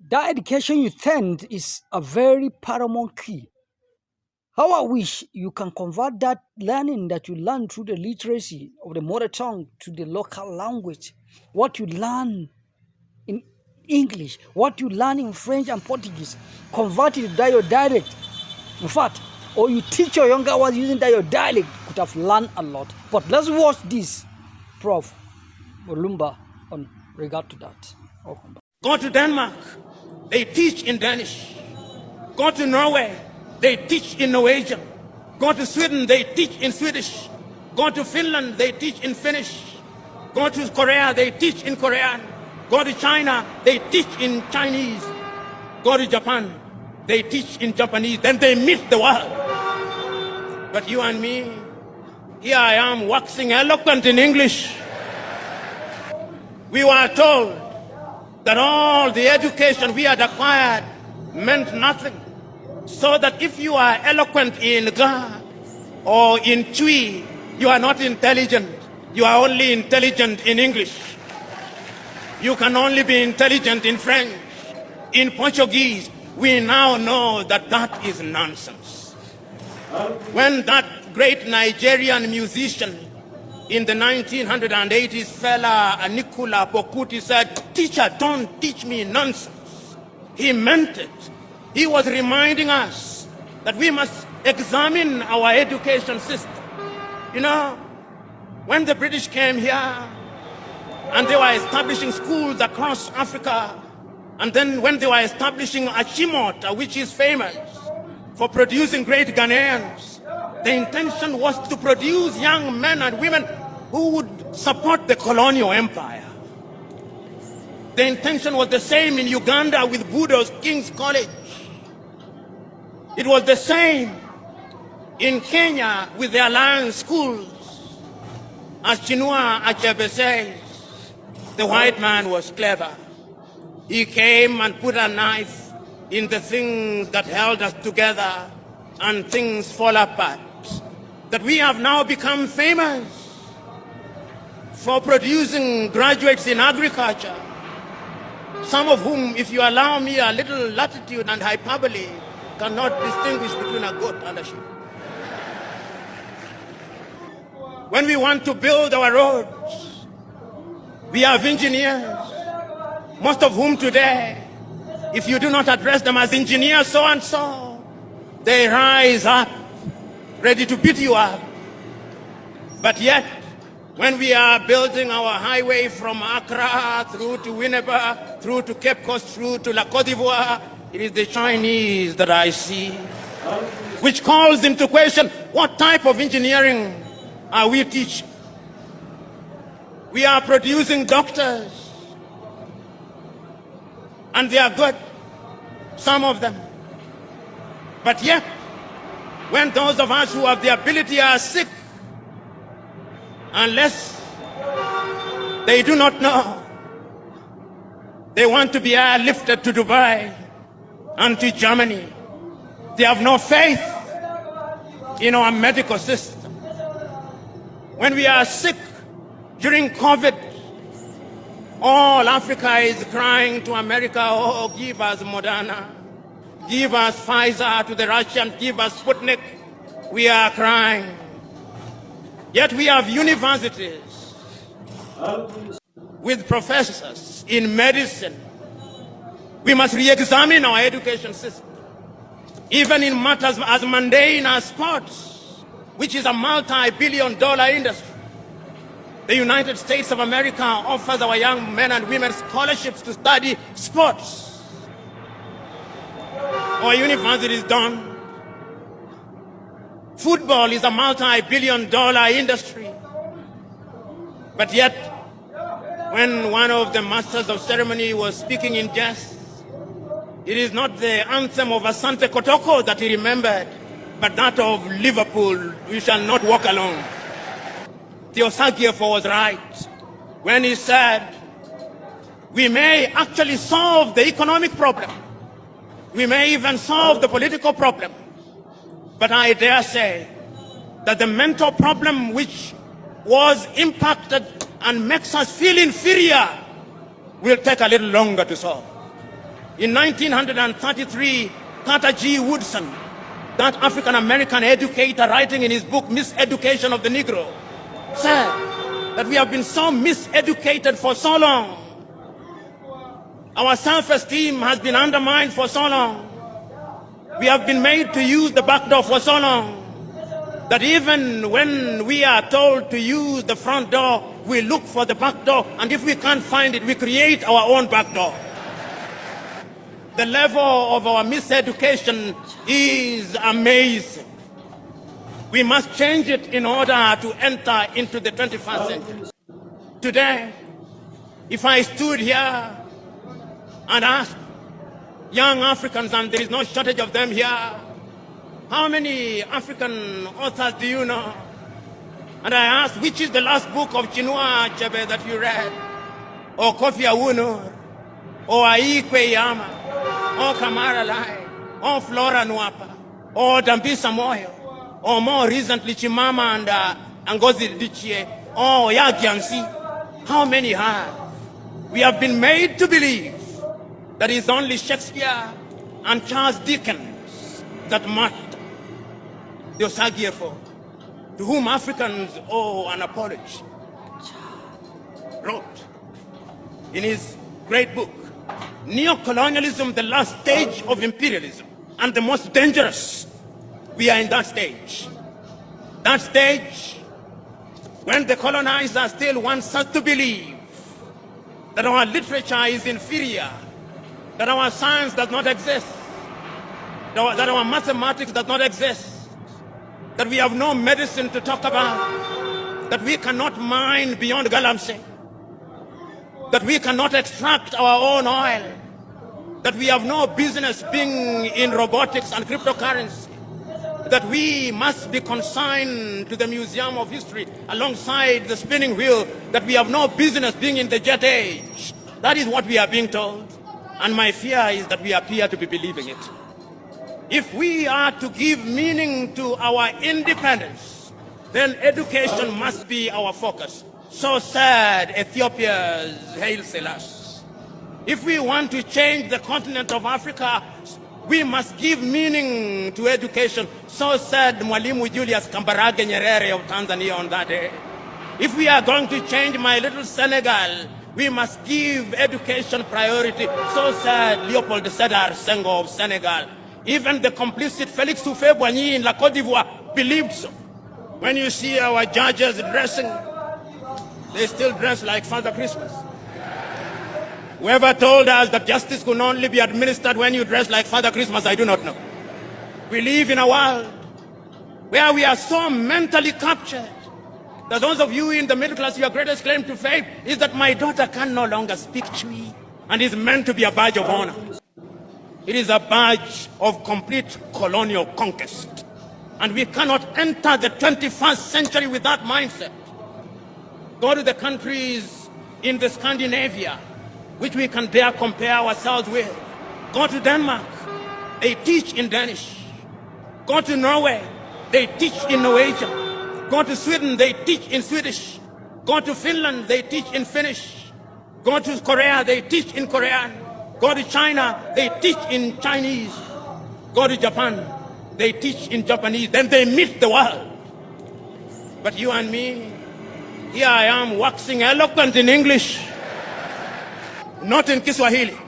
That education you attend is a very paramount key. How I wish you can convert that learning that you learn through the literacy of the mother tongue to the local language. What you learn in English, what you learn in French and Portuguese, convert it to your dialect. In fact, or you teach your younger ones using that your dialect, could have learned a lot. But let's watch this, Prof. Mulumba, on regard to that. Welcome back. Go to Denmark, they teach in Danish. Go to Norway, they teach in Norwegian. Go to Sweden, they teach in Swedish. Go to Finland, they teach in Finnish. Go to Korea, they teach in Korean. Go to China, they teach in Chinese. Go to Japan, they teach in Japanese. Then they meet the world. But you and me, here I am waxing eloquent in English. We were told that all the education we had acquired meant nothing. So that if you are eloquent in Ga or in Twi, you are not intelligent. You are only intelligent in English. You can only be intelligent in French, in Portuguese. We now know that that is nonsense. When that great Nigerian musician in the 1980s, fella Nicola Pokuti said, "Teacher, don't teach me nonsense," he meant it. He was reminding us that we must examine our education system. You know, when the British came here and they were establishing schools across Africa, and then when they were establishing Achimota, which is famous for producing great Ghanaians, the intention was to produce young men and women who would support the colonial empire. The intention was the same in Uganda with Budo's King's College. It was the same in Kenya with the Alliance schools. As Chinua Achebe says, the white man was clever. He came and put a knife in the things that held us together, and things fall apart. That we have now become famous for producing graduates in agriculture, some of whom, if you allow me a little latitude and hyperbole, cannot distinguish between a goat and a sheep. When we want to build our roads, we have engineers, most of whom today, if you do not address them as engineers so and so, they rise up, ready to beat you up. But yet, when we are building our highway from Accra through to Winneba, through to Cape Coast, through to La Côte d'Ivoire, it is the Chinese that I see, which calls into question, what type of engineering are we teaching? We are producing doctors, and they are good, some of them. But yet, when those of us who have the ability are sick, unless they do not know, they want to be airlifted to Dubai and to Germany. They have no faith in our medical system. When we are sick during COVID, all Africa is crying to America, "Oh, give us Moderna, give us Pfizer," to the Russians, "Give us Sputnik." We are crying. Yet we have universities with professors in medicine. We must re-examine our education system, even in matters as mundane as sports, which is a multi-billion-dollar industry. The United States of America offers our young men and women scholarships to study sports. Our universities don't. Football is a multi-billion-dollar industry. But yet, when one of the masters of ceremony was speaking in jest, it is not the anthem of Asante Kotoko that he remembered, but that of Liverpool, "We shall not walk alone." Theosagiefo was right when he said, we may actually solve the economic problem. We may even solve the political problem. But I dare say that the mental problem which was impacted and makes us feel inferior will take a little longer to solve. In 1933, Carter G. Woodson, that African-American educator, writing in his book, Miseducation of the Negro, said that we have been so miseducated for so long. Our self-esteem has been undermined for so long. We have been made to use the back door for so long that even when we are told to use the front door, we look for the back door, and if we can't find it, we create our own back door. The level of our miseducation is amazing. We must change it in order to enter into the 21st century. Today, if I stood here and asked young Africans, and there is no shortage of them here, how many African authors do you know? And I asked, which is the last book of Chinua Achebe that you read? Or Kofi Awuno? Or Aikwe Yama? Or Kamara Lai? Or Flora Nwapa? Or Dambisa Moyo? Or more recently, Chimama and Ngozi Adichie? Or Yagiamsi? How many have? We have been made to believe that it's only Shakespeare and Charles Dickens that matter. The Osagie folk, to whom Africans owe an apology, wrote in his great book, Neocolonialism, the last stage of imperialism, and the most dangerous. We are in that stage. That stage when the colonizer still wants us to believe that our literature is inferior, that our science does not exist, that our mathematics does not exist, that we have no medicine to talk about, that we cannot mine beyond Galamsey, that we cannot extract our own oil, that we have no business being in robotics and cryptocurrency, that we must be consigned to the Museum of History alongside the spinning wheel, that we have no business being in the jet age. That is what we are being told. And my fear is that we appear to be believing it. If we are to give meaning to our independence, then education must be our focus. So said Ethiopia's Haile Selassie. If we want to change the continent of Africa, we must give meaning to education. So said Mwalimu Julius Kambarage Nyerere of Tanzania on that day. If we are going to change my little Senegal, we must give education priority. So said Leopold Sédar Senghor of Senegal. Even the complicit Félix Houphouët-Boigny in La Côte d'Ivoire believed so. When you see our judges dressing, they still dress like Father Christmas. Whoever told us that justice could only be administered when you dress like Father Christmas, I do not know. We live in a world where we are so mentally captured that those of you in the middle class, your greatest claim to fame is that my daughter can no longer speak Chui, and is meant to be a badge of honor. It is a badge of complete colonial conquest. And we cannot enter the 21st century with that mindset. Go to the countries in the Scandinavia, which we can dare compare ourselves with. Go to Denmark, they teach in Danish. Go to Norway, they teach in Norwegian. Go to Sweden, they teach in Swedish. Go to Finland, they teach in Finnish. Go to Korea, they teach in Korean. Go to China, they teach in Chinese. Go to Japan, they teach in Japanese. Then they meet the world. But you and me, here I am waxing eloquent in English, not in Kiswahili.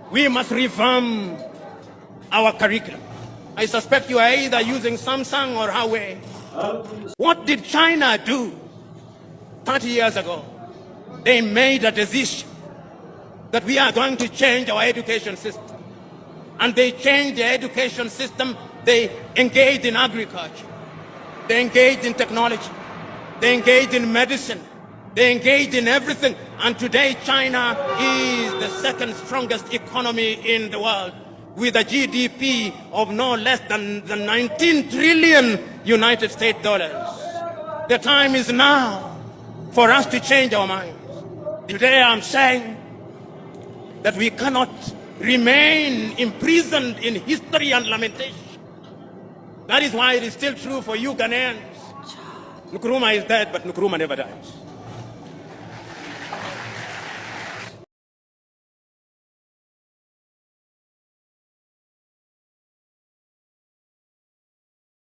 We must revamp our curriculum. I suspect you are either using Samsung or Huawei. What did China do 30 years ago? They made a decision that we are going to change our education system. And they changed their education system. They engaged in agriculture. They engaged in technology. They engaged in medicine. They engaged in everything. And today China is the second strongest economy in the world, with a GDP of no less than 19 trillion United States dollars. The time is now for us to change our minds. Today I'm saying that we cannot remain imprisoned in history and lamentation. That is why it is still true for you Ghanaians. Nkrumah is dead, but Nkrumah never dies.